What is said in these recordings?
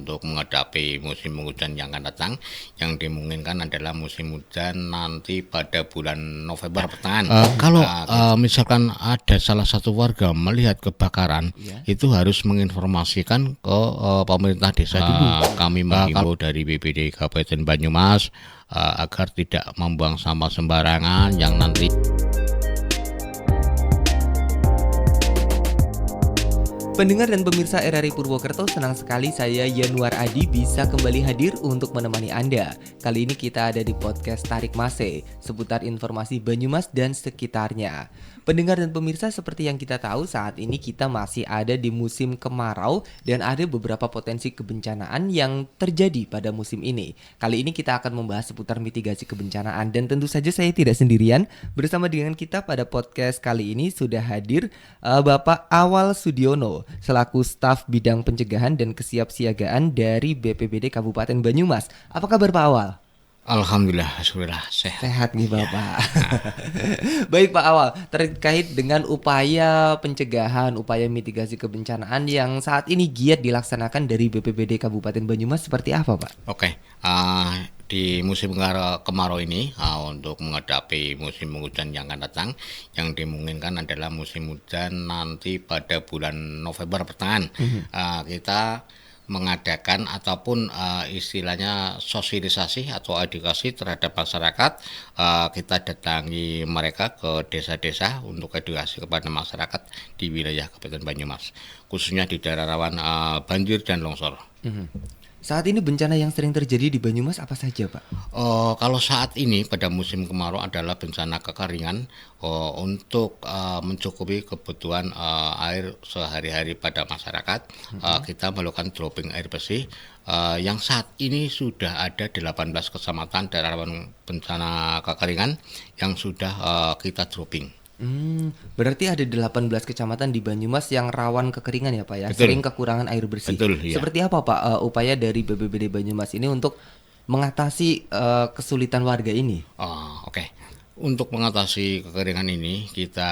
untuk menghadapi musim hujan yang akan datang. Yang dimungkinkan adalah musim hujan nanti pada bulan November pertengahan. Kalau misalkan ada salah satu warga melihat kebakaran, itu harus menginformasikan ke pemerintah desa dulu. Kami menghimbau dari BPD Kabupaten Banyumas agar tidak membuang sampah sembarangan yang nanti. Pendengar dan pemirsa RRI Purwokerto, senang sekali saya Yanuar Adi bisa kembali hadir untuk menemani Anda. Kali ini kita ada di podcast Tarik Mase, seputar informasi Banyumas dan sekitarnya. Pendengar dan pemirsa, seperti yang kita tahu, saat ini kita masih ada di musim kemarau dan ada beberapa potensi kebencanaan yang terjadi pada musim ini. Kali ini kita akan membahas seputar mitigasi kebencanaan dan tentu saja saya tidak sendirian. Bersama dengan kita pada podcast kali ini sudah hadir Bapak Awal Sudiono selaku staf bidang pencegahan dan kesiapsiagaan dari BPBD Kabupaten Banyumas. Apa kabar Pak Awal? Alhamdulillah, syukurlah sehat nih Bapak. Baik Pak Awal, terkait dengan upaya pencegahan, upaya mitigasi kebencanaan yang saat ini giat dilaksanakan dari BPBD Kabupaten Banyumas seperti apa Pak? Oke, di musim kemarau ini untuk menghadapi musim hujan yang akan datang, yang dimungkinkan adalah musim hujan nanti pada bulan November pertengahan. Kita mengadakan ataupun istilahnya sosialisasi atau edukasi terhadap masyarakat. Kita datangi mereka ke desa-desa untuk edukasi kepada masyarakat di wilayah Kabupaten Banyumas, khususnya di daerah rawan banjir dan longsor. Saat ini bencana yang sering terjadi di Banyumas apa saja Pak? Kalau saat ini pada musim kemarau adalah bencana kekeringan untuk mencukupi kebutuhan air sehari-hari pada masyarakat. Kita melakukan dropping air bersih yang saat ini sudah ada 18 kecamatan daerah rawan bencana kekeringan yang sudah kita dropping. Berarti ada 18 kecamatan di Banyumas yang rawan kekeringan ya Pak ya? Betul. Sering kekurangan air bersih. Betul, iya. Seperti apa Pak upaya dari BPBD Banyumas ini untuk mengatasi kesulitan warga ini? Oke. Untuk mengatasi kekeringan ini kita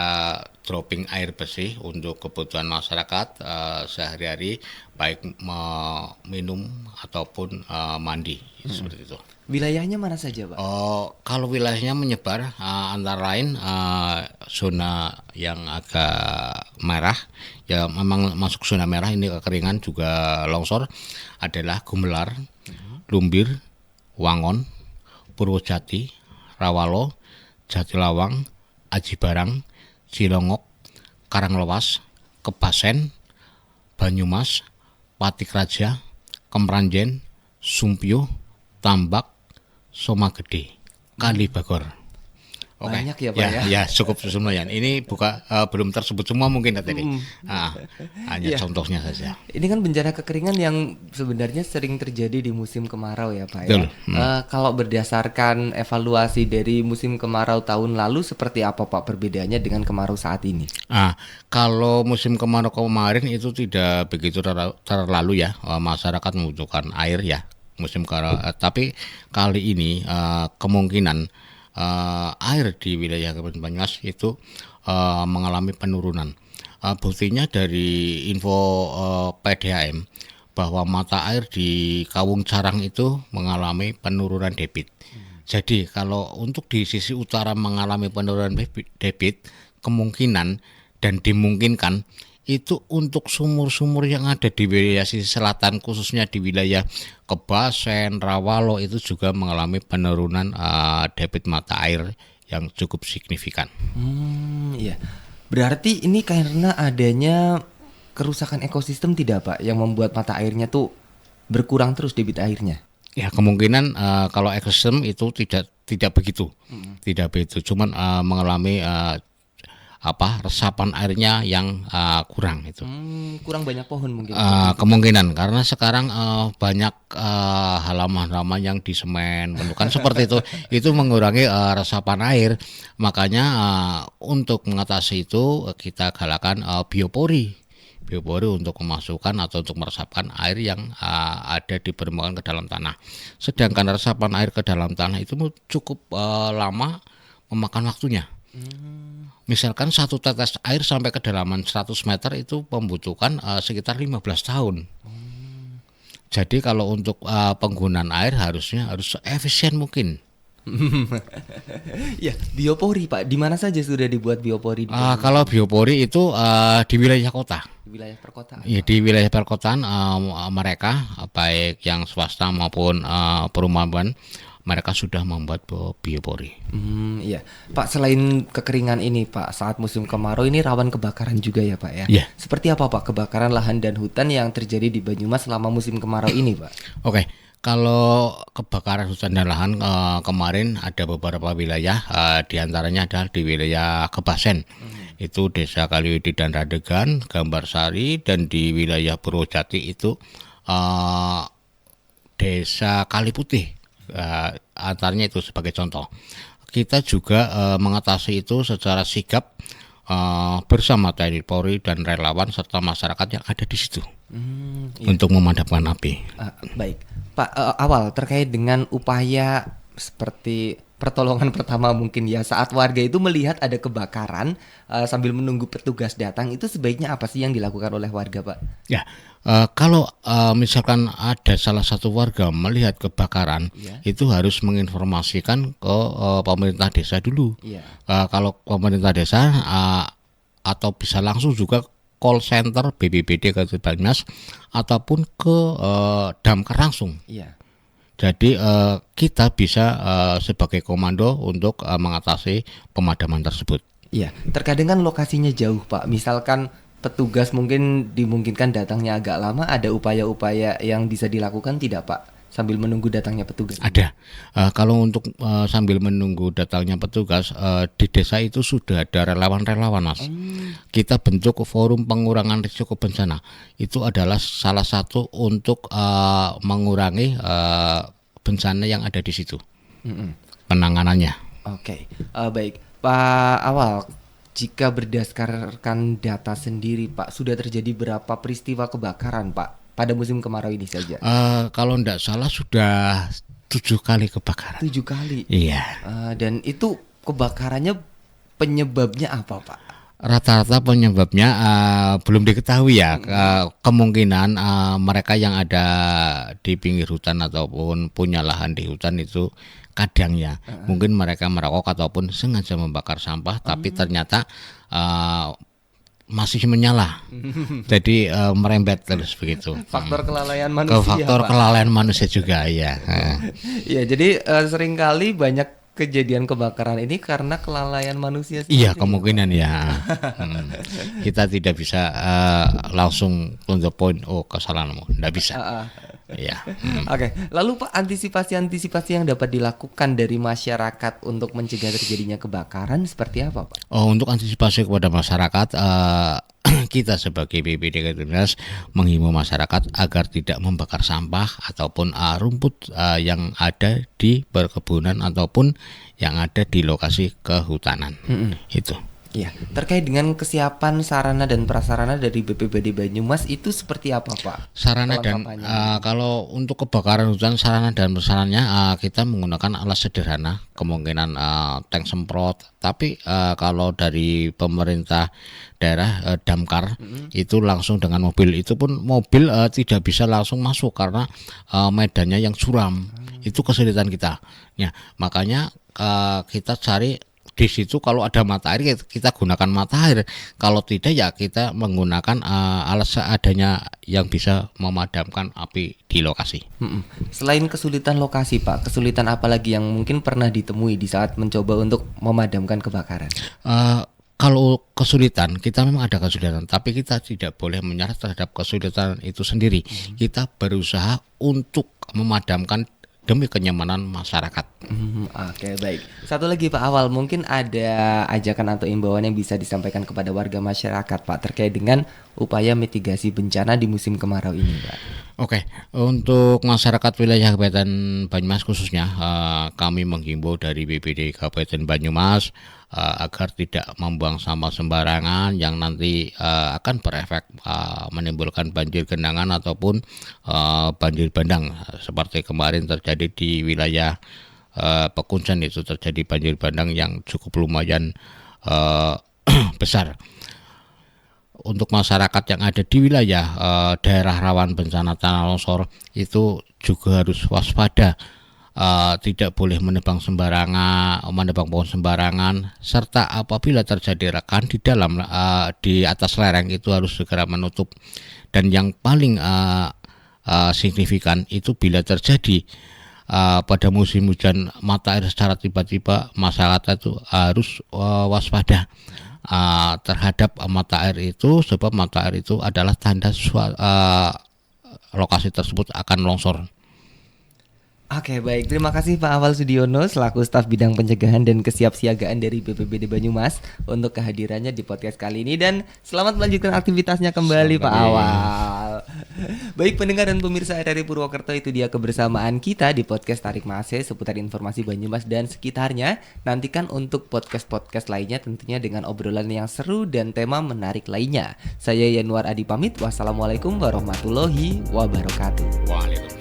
dropping air bersih untuk kebutuhan masyarakat sehari-hari, baik minum ataupun mandi seperti itu. Wilayahnya mana saja Pak? Kalau wilayahnya menyebar antara lain zona yang agak merah, ya memang masuk zona merah ini kekeringan juga longsor adalah Gumelar, Lumbir, Wangon, Purwojati, Rawalo, Jatilawang, Aji Barang, Cilongok, Karanglewas, Kebasen, Banyumas, Patik Raja, Kemranjen, Sumpyo, Tambak, Somagede, Kalibagor. Banyak ya Pak ya? Ya cukup lumayan. Ini belum tersebut semua mungkin tadi. Hanya contohnya saja. Ini kan bencana kekeringan yang sebenarnya sering terjadi di musim kemarau ya Pak Betul. ya. Kalau berdasarkan evaluasi dari musim kemarau tahun lalu seperti apa Pak perbedaannya dengan kemarau saat ini? Kalau musim kemarau kemarin itu tidak begitu terlalu ya, masyarakat membutuhkan air ya musim kemarau. Tapi kali ini kemungkinan air di wilayah Kabupaten Banyumas itu mengalami penurunan. Buktinya dari info PDAM bahwa mata air di Kawung Carang itu mengalami penurunan debit. Jadi kalau untuk di sisi utara mengalami penurunan debit, kemungkinan dan dimungkinkan itu untuk sumur-sumur yang ada di wilayah sisi selatan, khususnya di wilayah Kebasen, Rawalo itu juga mengalami penurunan debit mata air yang cukup signifikan. Iya. Berarti ini karena adanya kerusakan ekosistem tidak Pak yang membuat mata airnya tuh berkurang terus debit airnya? Ya kemungkinan kalau ekosistem itu tidak begitu, tidak begitu. Cuman mengalami resapan airnya yang kurang itu. Kurang banyak pohon mungkin. Kemungkinan karena sekarang banyak halaman-halaman yang disemen, kan seperti itu mengurangi resapan air. Makanya untuk mengatasi itu kita galakan biopori untuk memasukkan atau untuk meresapkan air yang ada di permukaan ke dalam tanah. Sedangkan resapan air ke dalam tanah itu cukup lama memakan waktunya. Misalkan satu tetes air sampai kedalaman 100 meter itu membutuhkan sekitar 15 tahun. Jadi kalau untuk penggunaan air harus efisien mungkin. Ya, biopori Pak, di mana saja sudah dibuat biopori di Banyumas? Kalau biopori itu di wilayah kota. Di wilayah perkotaan. Ya, di wilayah perkotaan mereka baik yang swasta maupun perumahan mereka sudah membuat biopori. Iya, Pak. Selain kekeringan ini, Pak, saat musim kemarau ini rawan kebakaran juga ya, Pak ya. Iya. Seperti apa, Pak, kebakaran lahan dan hutan yang terjadi di Banyumas selama musim kemarau ini, Pak? Oke, kalau kebakaran hutan dan lahan kemarin ada beberapa wilayah, diantaranya adalah di wilayah Kebasen, itu Desa Kaliwidi dan Radegan, Gambarsari, dan di wilayah Purwojati itu Desa Kaliputih. Antaranya itu sebagai contoh. Kita juga mengatasi itu secara sigap bersama TNI Polri dan relawan serta masyarakat yang ada di situ untuk memadamkan api. Baik, Pak. Awal terkait dengan upaya seperti pertolongan pertama mungkin ya saat warga itu melihat ada kebakaran sambil menunggu petugas datang, itu sebaiknya apa sih yang dilakukan oleh warga, Pak? Ya, kalau misalkan ada salah satu warga melihat kebakaran, itu harus menginformasikan ke pemerintah desa dulu. Kalau pemerintah desa atau bisa langsung juga call center BPBD Kabupaten Banyumas ataupun ke damkar langsung. Jadi kita bisa sebagai komando untuk mengatasi pemadaman tersebut. Iya, terkadang kan lokasinya jauh, Pak. Misalkan petugas mungkin dimungkinkan datangnya agak lama, ada upaya-upaya yang bisa dilakukan tidak, Pak? Sambil menunggu datangnya petugas. Ada. Kalau untuk sambil menunggu datangnya petugas, di desa itu sudah ada relawan-relawan, Mas. Kita bentuk forum pengurangan risiko bencana. Itu adalah salah satu untuk mengurangi bencana yang ada di situ. Penanganannya. Oke. Baik, Pak Awal. Jika berdasarkan data sendiri, Pak, sudah terjadi berapa peristiwa kebakaran, Pak, pada musim kemarau ini saja? Kalau tidak salah sudah 7 kali kebakaran. 7 kali. Iya. Dan itu kebakarannya penyebabnya apa, Pak? Rata-rata penyebabnya belum diketahui ya. Kemungkinan mereka yang ada di pinggir hutan ataupun punya lahan di hutan itu kadang ya mungkin mereka merokok ataupun sengaja membakar sampah, tapi ternyata masih menyala. Jadi merembet terus begitu. Faktor kelalaian manusia. Faktor kelalaian manusia juga ya. Iya, jadi seringkali banyak kejadian kebakaran ini karena kelalaian manusia sendiri. Iya, kemungkinan ya. Kita tidak bisa langsung to the point, kesalahanmu, tidak bisa. Ya. Oke. Lalu Pak, antisipasi yang dapat dilakukan dari masyarakat untuk mencegah terjadinya kebakaran seperti apa, Pak? Untuk antisipasi kepada masyarakat, kita sebagai BPD Banyumas menghimbau masyarakat agar tidak membakar sampah ataupun rumput yang ada di perkebunan ataupun yang ada di lokasi kehutanan. Itu. Ya, terkait dengan kesiapan sarana dan prasarana dari BPBD Banyumas itu seperti apa, Pak? Sarana dan kalau untuk kebakaran hutan, sarana dan prasarananya kita menggunakan alat sederhana, kemungkinan tank semprot. Tapi kalau dari pemerintah daerah damkar itu langsung dengan mobil. Itu pun mobil tidak bisa langsung masuk karena medannya yang suram. Itu kesulitan kita. Ya, makanya kita cari di situ kalau ada mata air kita gunakan mata air, kalau tidak ya kita menggunakan alat seadanya yang bisa memadamkan api di lokasi. Selain kesulitan lokasi, Pak, kesulitan apa lagi yang mungkin pernah ditemui di saat mencoba untuk memadamkan kebakaran? Kalau kesulitan, kita memang ada kesulitan, tapi kita tidak boleh menyerah terhadap kesulitan itu sendiri. Kita berusaha untuk memadamkan demi kenyamanan masyarakat. Oke, baik. Satu lagi Pak Awal, mungkin ada ajakan atau imbauan yang bisa disampaikan kepada warga masyarakat, Pak, terkait dengan upaya mitigasi bencana di musim kemarau ini, Pak. Oke, untuk masyarakat wilayah Kabupaten Banyumas khususnya, kami menghimbau dari BPD Kabupaten Banyumas agar tidak membuang sampah sembarangan yang nanti akan berefek menimbulkan banjir genangan ataupun banjir bandang seperti kemarin terjadi di wilayah Pekuncen. Itu terjadi banjir bandang yang cukup lumayan besar. untuk masyarakat yang ada di wilayah daerah rawan bencana tanah longsor itu juga harus waspada. Tidak boleh menebang pohon sembarangan, serta apabila terjadi rekan di dalam di atas lereng itu harus segera menutup. Dan yang paling signifikan itu bila terjadi pada musim hujan mata air secara tiba-tiba, masyarakat itu harus waspada terhadap mata air itu, sebab mata air itu adalah tanda lokasi tersebut akan longsor. Oke, baik. Terima kasih Pak Awal Sudiono selaku staf bidang pencegahan dan kesiapsiagaan dari BPBD Banyumas untuk kehadirannya di podcast kali ini, dan selamat melanjutkan aktivitasnya kembali Pak Awal. Baik pendengar dan pemirsa RRI Purwokerto, itu dia kebersamaan kita di podcast Tarik Mase seputar informasi Banyumas dan sekitarnya. Nantikan untuk podcast-podcast lainnya tentunya dengan obrolan yang seru dan tema menarik lainnya. Saya Yanuar Adi pamit. Wassalamualaikum warahmatullahi wabarakatuh. Waalaikumsalam.